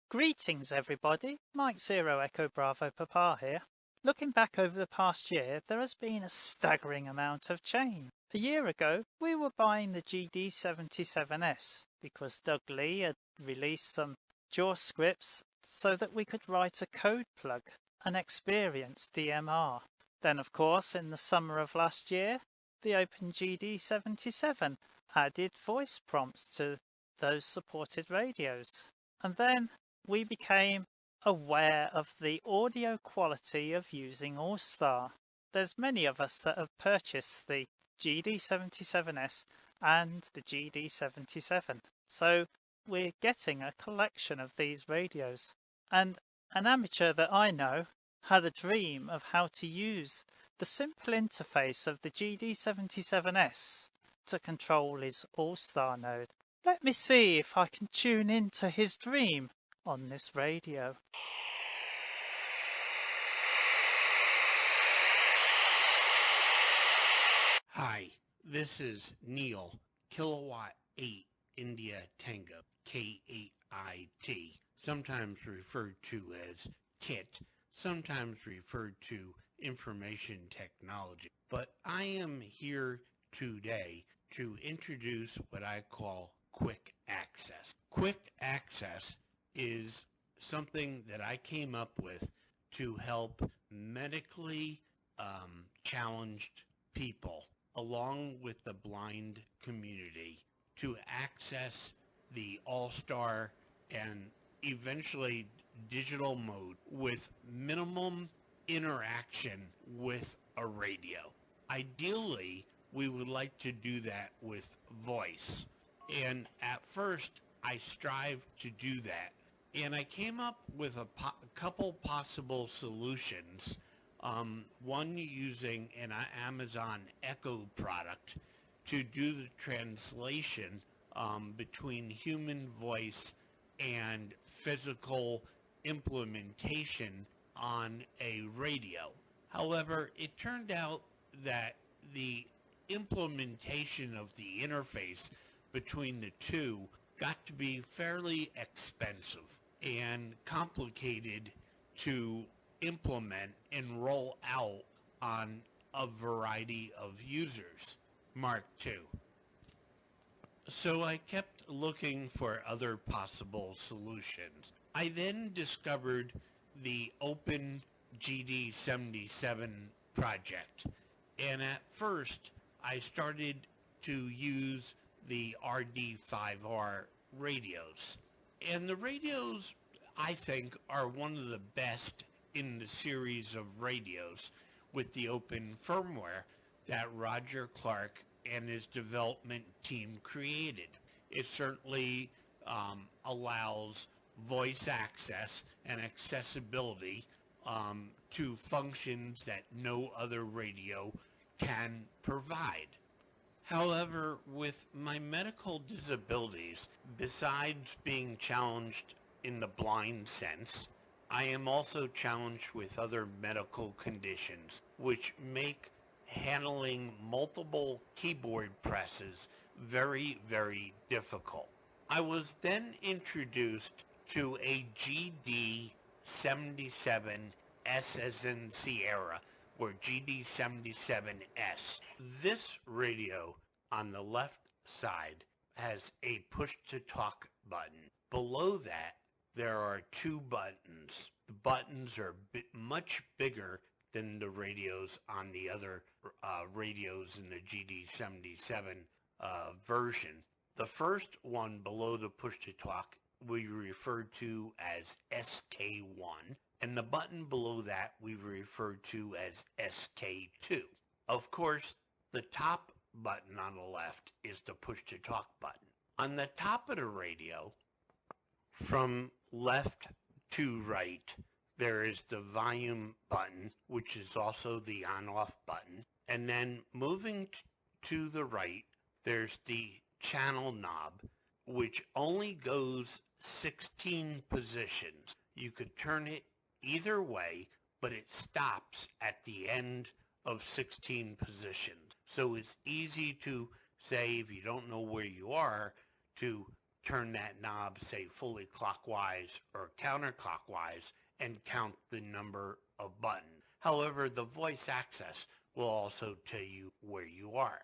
Greetings everybody, Mike Zero Echo Bravo Papa here. Looking back over the past year, there has been a staggering amount of change. A year ago, we were buying the GD77S because Doug Lee had released some JAWS scripts so that we could write a code plug, an experienced DMR. Then of course, in the summer of last year, the OpenGD77 added voice prompts to those supported radios. And then we became aware of the audio quality of using All-Star. There's many of us that have purchased the GD77S and the GD77. So we're getting a collection of these radios. And an amateur that I know had a dream of how to use the simple interface of the GD77S to control his All-Star node. Let me see if I can tune into his dream on this radio. Hi, this is Neal, Kilowatt 8 India Tango, K8IT, sometimes referred to as KIT, sometimes referred to information technology. But I am here today to introduce what I call quick access. Quick access is something that I came up with to help medically challenged people along with the blind community to access the All-Star and eventually digital mode with minimum interaction with a radio. Ideally, we would like to do that with voice. And at first, I strived to do that. And I came up with a couple possible solutions. One using an Amazon Echo product to do the translation between human voice and physical implementation on a radio. However, it turned out that the implementation of the interface between the two got to be fairly expensive and complicated to implement and roll out on a variety of users. Mark II. So I kept looking for other possible solutions. I then discovered the Open GD77 project. And at first, I started to use the RD5R radios. And the radios, I think, are one of the best in the series of radios with the open firmware that Roger Clark and his development team created. It certainly allows voice access and accessibility to functions that no other radio can provide. However, with my medical disabilities, besides being challenged in the blind sense, I am also challenged with other medical conditions, which make handling multiple keyboard presses very, very difficult. I was then introduced to a GD77 S as in Sierra, or GD77S. This radio on the left side has a push-to-talk button. Below that, there are two buttons. The buttons are much bigger than the radios on the other radios in the GD77 version. The first one below the push-to-talk we refer to as SK1, and the button below that we refer to as SK2. Of course, the top button on the left is the push-to-talk button. On the top of the radio, from left to right, there is the volume button, which is also the on-off button. And then moving to the right, there's the channel knob, which only goes 16 positions. You could turn it either way, but it stops at the end of 16 positions. So it's easy to say, if you don't know where you are, to turn that knob, say, fully clockwise or counterclockwise and count the number of buttons. However, the voice access will also tell you where you are.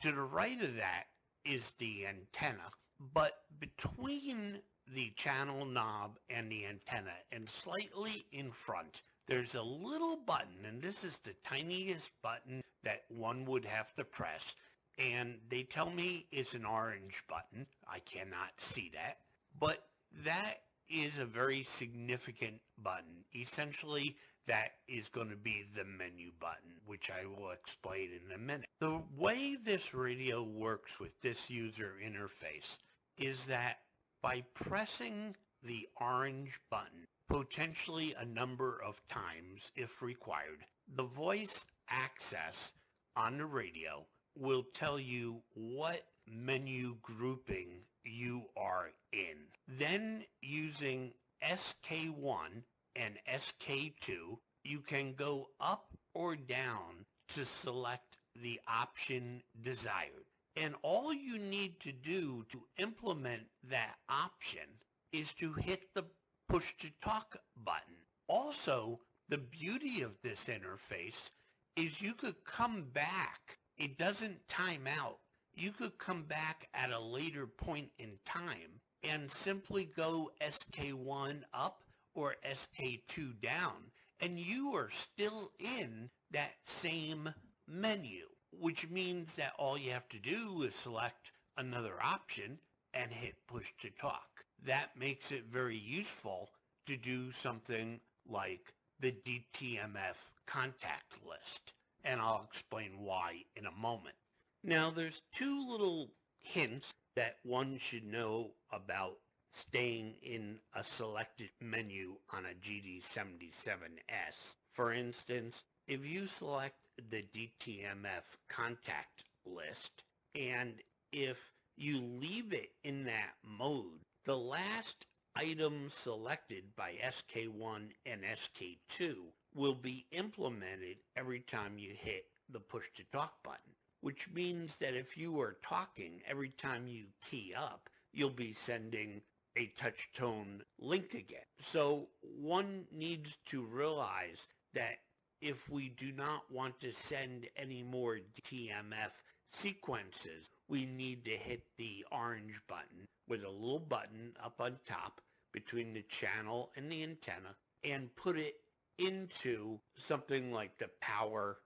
To the right of that is the antenna, but between the channel knob and the antenna and slightly in front, there's a little button, and this is the tiniest button that one would have to press, and they tell me it's an orange button. I cannot see that, but that is a very significant button. Essentially, that is going to be the menu button, which I will explain in a minute. The way this radio works with this user interface is that by pressing the orange button potentially a number of times if required, the voice access on the radio will tell you what menu grouping you are in. Then using SK1 and SK2, you can go up or down to select the option desired. And all you need to do to implement that option is to hit the push to talk button. Also, the beauty of this interface is you could come back. It doesn't time out. You could come back at a later point in time and simply go SK1 up or SK2 down, and you are still in that same menu, which means that all you have to do is select another option and hit push to talk. That makes it very useful to do something like the DTMF contact list, and I'll explain why in a moment. Now, there's two little hints that one should know about staying in a selected menu on a GD77S. For instance, if you select the DTMF contact list, and if you leave it in that mode, the last item selected by SK1 and SK2 will be implemented every time you hit the push to talk button, which means that if you are talking, every time you key up, you'll be sending a touch tone link again. So one needs to realize that if we do not want to send any more DTMF sequences, we need to hit the orange button with a little button up on top between the channel and the antenna and put it into something like the power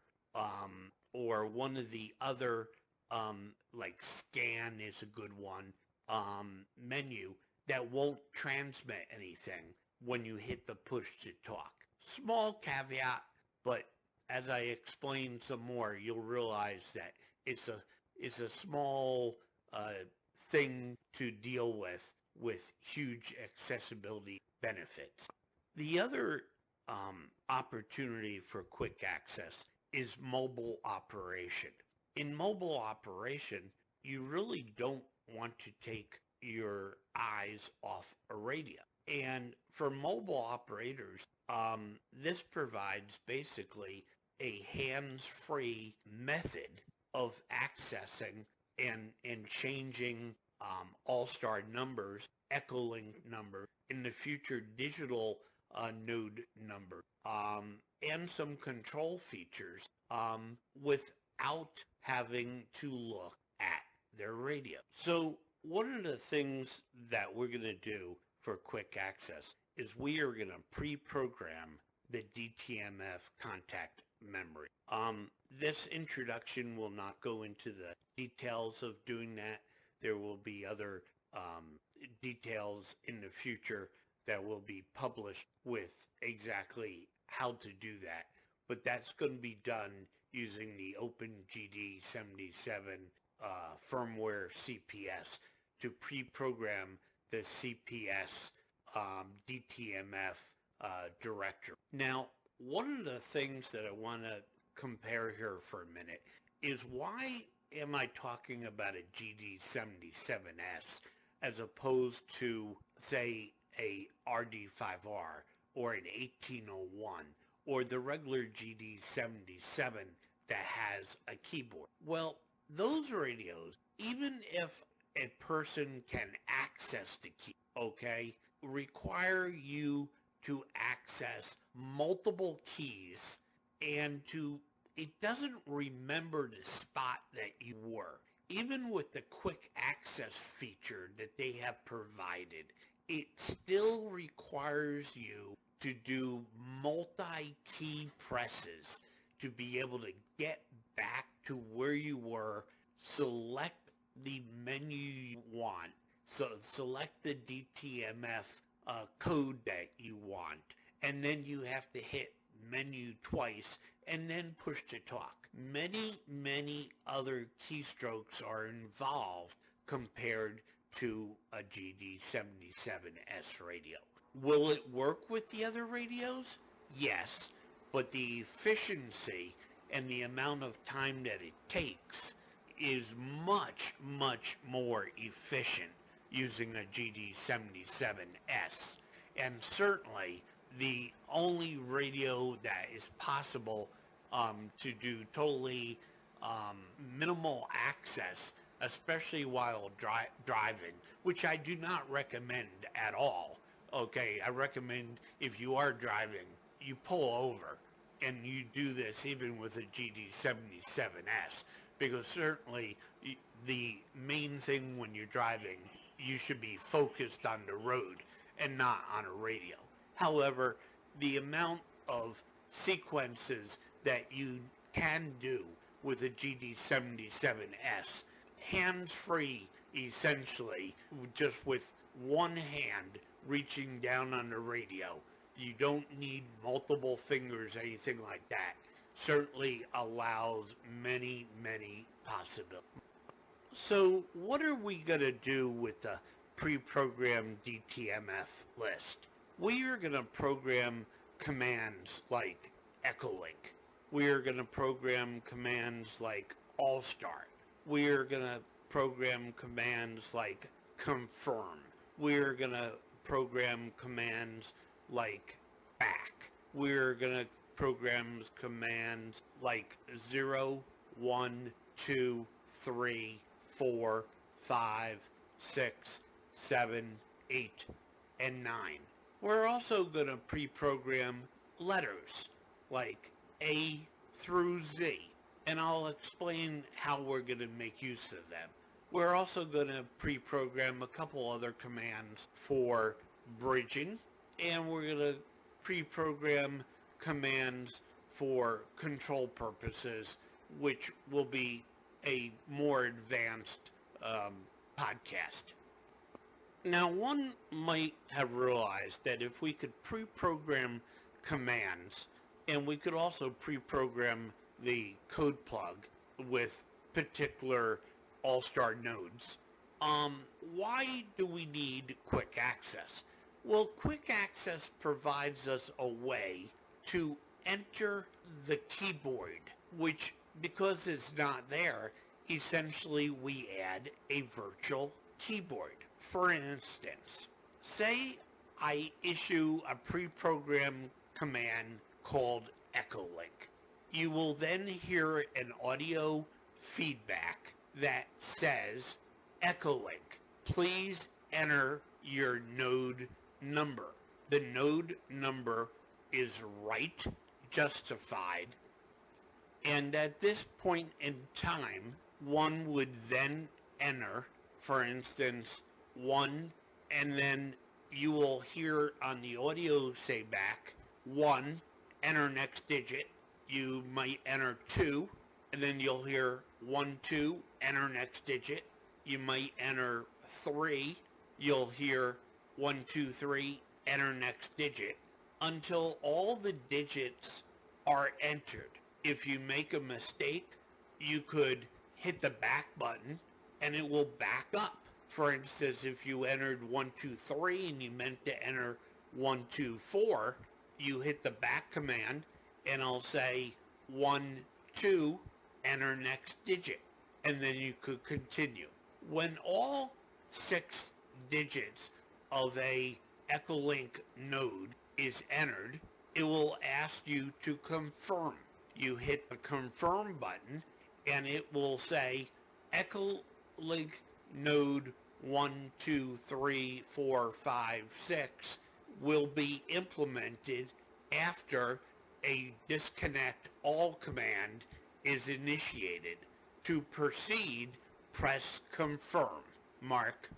or one of the other like scan is a good one menu that won't transmit anything when you hit the push to talk. Small caveat, but as I explain some more, you'll realize that it's a small thing to deal with huge accessibility benefits. The other opportunity for quick access is mobile operation. In mobile operation, you really don't want to take your eyes off a radio. And for mobile operators, this provides basically a hands-free method of accessing and changing all-star numbers, Echolink numbers, in the future digital node number, and some control features without having to look at their radio. So one of the things that we're going to do for quick access is we are going to pre-program the DTMF contact memory. This introduction will not go into the details of doing that. There will be other details in the future that will be published with exactly how to do that. But that's going to be done using the OpenGD77 firmware CPS to pre-program the CPS DTMF directory. Now, one of the things that I want to compare here for a minute is why am I talking about a GD77S as opposed to, say, a RD5R or an 1801 or the regular GD77 that has a keyboard? Well, those radios, even if a person can access the key, okay, require you to access multiple keys and to it doesn't remember the spot that you were. Even with the quick access feature that they have provided, it still requires you to do multi-key presses to be able to get back to where you were, select the menu you want, so select the DTMF code that you want, and then you have to hit menu twice and then push to talk. Many other keystrokes are involved compared to a GD77S radio. Will it work with the other radios? Yes, but the efficiency and the amount of time that it takes is much more efficient using a GD77S. And certainly the only radio that is possible to do totally minimal access, especially while driving, which I do not recommend at all. Okay, I recommend if you are driving, you pull over and you do this even with a GD77S, because certainly the main thing when you're driving, you should be focused on the road and not on a radio. However, the amount of sequences that you can do with a GD77S, hands-free essentially, just with one hand reaching down on the radio. You don't need multiple fingers, anything like that. Certainly allows many possibilities. So what are we going to do with the pre-programmed DTMF list? We are going to program commands like Echolink. We are going to program commands like All-Star. We are going to program commands like Confirm. We are going to program commands like Back. We're going to program commands like 0, 1, 2, 3, 4, 5, 6, 7, 8, and 9. We're also going to pre-program letters like A through Z, and I'll explain how we're going to make use of them. We're also going to pre-program a couple other commands for bridging, and we're going to pre-program commands for control purposes, which will be a more advanced podcast. Now, one might have realized that if we could pre-program commands, and we could also pre-program the code plug with particular all-star nodes, why do we need quick access? Well, quick access provides us a way to enter the keyboard, which, because it's not there, essentially we add a virtual keyboard. For instance, say I issue a pre-programmed command called Echolink. You will then hear an audio feedback that says, Echolink, please enter your node number. The node number is right, justified, and at this point in time, one would then enter, for instance, 1, and then you will hear on the audio say back, 1, enter next digit. You might enter 2, and then you'll hear 1, 2, enter next digit. You might enter 3, you'll hear 1, 2, 3, enter next digit, until all the digits are entered. If you make a mistake, you could hit the back button and it will back up. For instance, if you entered 1, 2, 3 and you meant to enter 1, 2, 4, you hit the back command and I'll say 1, 2, enter next digit, and then you could continue. When all 6 digits of a Echolink node is entered, it will ask you to confirm. You hit the confirm button and it will say Echolink node 1, 2, 3, 4, 5, 6 will be implemented after a disconnect all command is initiated. To proceed, press confirm. Mark.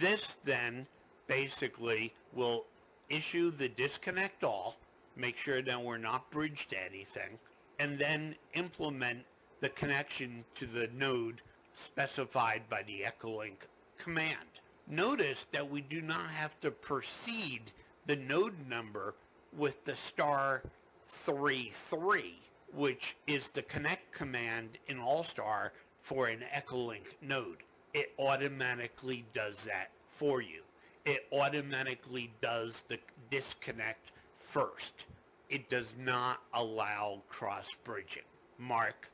This then basically will issue the disconnect all, make sure that we're not bridged to anything, and then implement the connection to the node specified by the Echolink command. Notice that we do not have to precede the node number with the star 33, which is the connect command in AllStar for an Echolink node. It automatically does that for you. It automatically does the disconnect first. It does not allow cross bridging. Mark.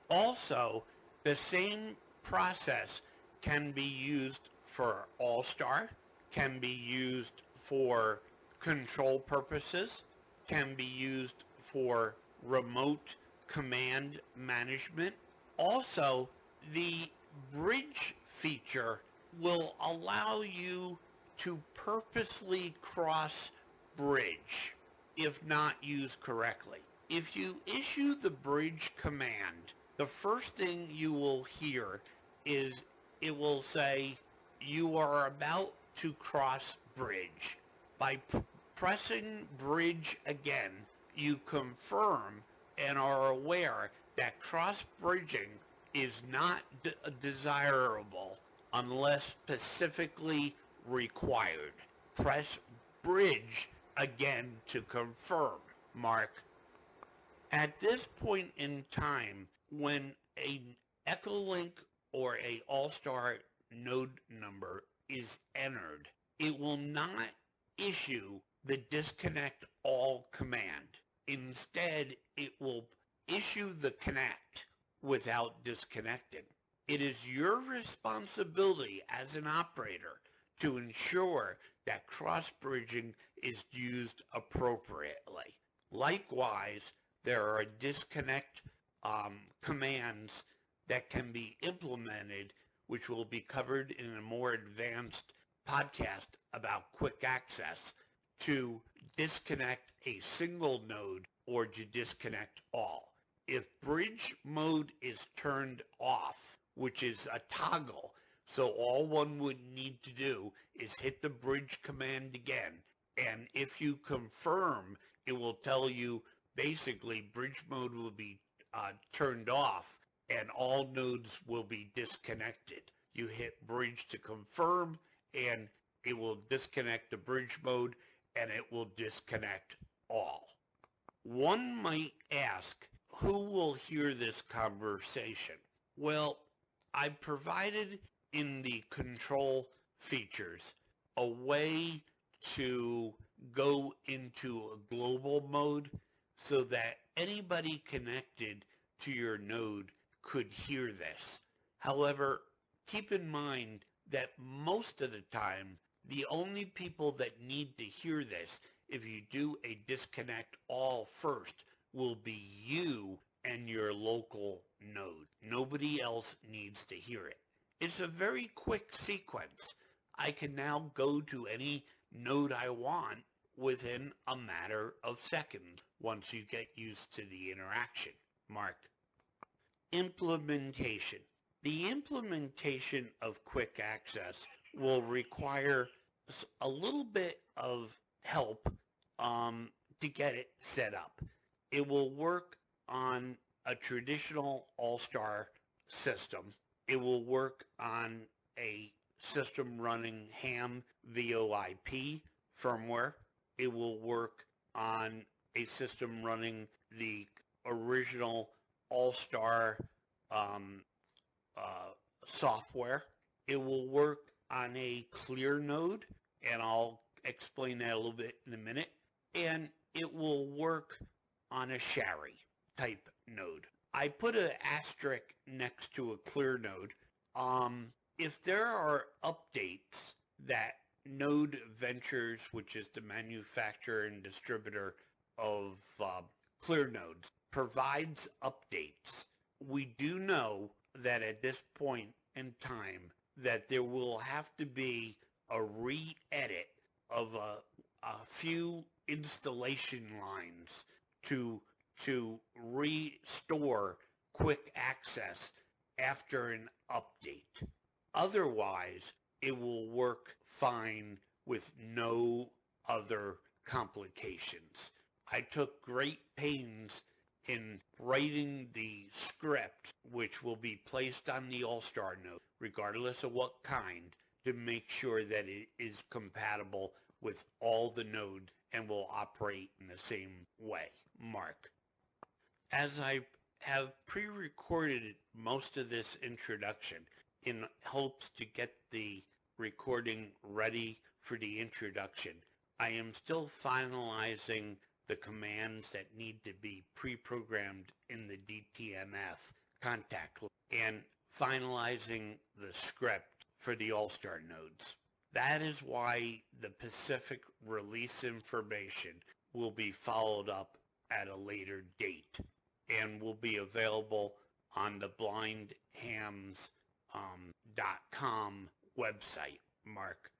Also, the same process can be used for All-Star, can be used for control purposes, can be used for remote command management. Also, the bridge feature will allow you to purposely cross bridge if not used correctly. If you issue the bridge command, the first thing you will hear is it will say you are about to cross bridge. By pressing bridge again, you confirm and are aware that cross bridging is not desirable unless specifically required. Press bridge again to confirm. Mark. At this point in time, when an Echolink or a All-Star node number is entered, it will not issue the disconnect all command. Instead, it will issue the connect without disconnecting. It is your responsibility as an operator to ensure that cross-bridging is used appropriately. Likewise, there are disconnect commands that can be implemented, which will be covered in a more advanced podcast about quick access to disconnect a single node or to disconnect all. If bridge mode is turned off, which is a toggle, so all one would need to do is hit the bridge command again, and if you confirm, it will tell you basically bridge mode will be turned off and all nodes will be disconnected. You hit bridge to confirm and it will disconnect the bridge mode and it will disconnect all. One might ask, who will hear this conversation? Well, I provided in the control features a way to go into a global mode so that anybody connected to your node could hear this. However, keep in mind that most of the time, the only people that need to hear this, if you do a disconnect all first, will be you and your local node. Nobody else needs to hear it. It's a very quick sequence. I can now go to any node I want within a matter of seconds once you get used to the interaction. Mark. Implementation. The implementation of quick access will require a little bit of help to get it set up. It will work on a traditional all-star system. It will work on a system running ham VoIP firmware. It will work on a system running the original all-star software. It will work on a clear node, and I'll explain that a little bit in a minute. And it will work on a Shari type node. I put an asterisk next to a clear node. If there are updates that Node Ventures, which is the manufacturer and distributor of clear nodes, provides updates, we do know that at this point and time that there will have to be a re-edit of a few installation lines to restore quick access after an update. Otherwise, it will work fine with no other complications. I took great pains in writing the script, which will be placed on the All-Star node, regardless of what kind, to make sure that it is compatible with all the nodes and will operate in the same way. Mark. As I have pre-recorded most of this introduction in hopes to get the recording ready for the introduction, I am still finalizing the commands that need to be pre-programmed in the DTMF contact and finalizing the script for the All-Star nodes. That is why the Pacific release information will be followed up at a later date and will be available on the blindhams.com website, Mark.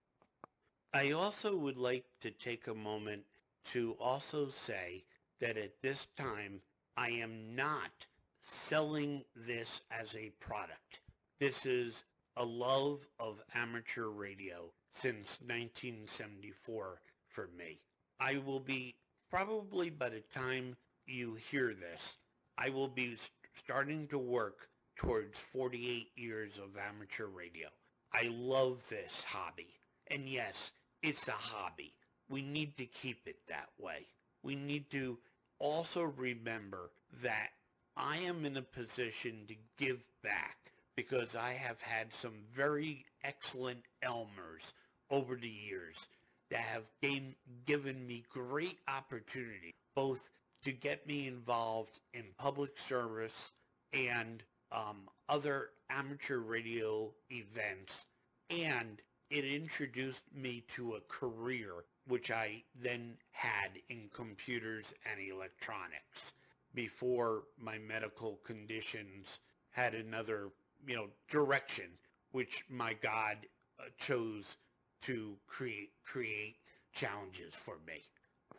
I also would like to take a moment to also say that at this time, I am not selling this as a product. This is a love of amateur radio since 1974 for me. I will be, probably by the time you hear this, I will be starting to work towards 48 years of amateur radio. I love this hobby. And yes, it's a hobby. We need to keep it that way. We need to also remember that I am in a position to give back because I have had some very excellent Elmers over the years that have given me great opportunity, both to get me involved in public service and other amateur radio events, and it introduced me to a career which I then had in computers and electronics before my medical conditions had another, direction which my God chose to create challenges for me.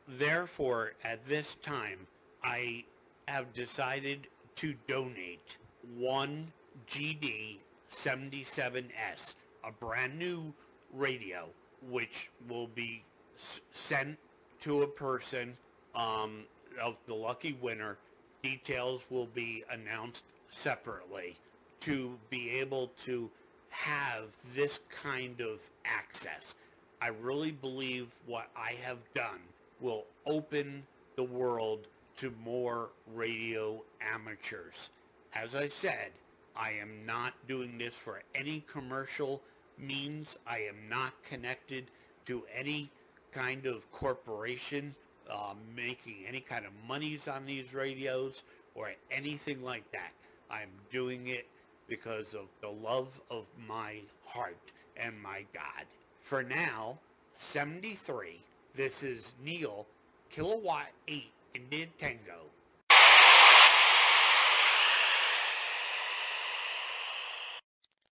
Therefore, at this time, I have decided to donate one GD77S, a brand new radio, which will be sent to a person of the lucky winner. Details will be announced separately to be able to have this kind of access. I really believe what I have done will open the world to more radio amateurs. As I said, I am not doing this for any commercial means. I am not connected to any kind of corporation making any kind of monies on these radios or anything like that. I'm doing it because of the love of my heart and my God. For now, 73, this is Neal, K8IT, India Tango.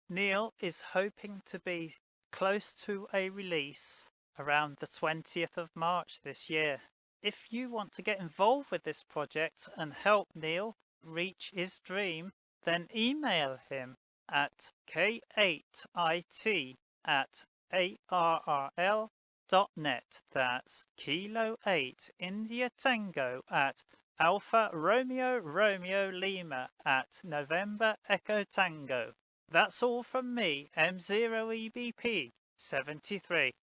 Neal is hoping to be close to a release around the 20th of March this year. If you want to get involved with this project and help Neal reach his dream, then email him at K8IT@ARRL.net. That's Kilo 8 India Tango at Alpha Romeo Romeo Lima at November Echo Tango. That's all from me, M0EBP 73.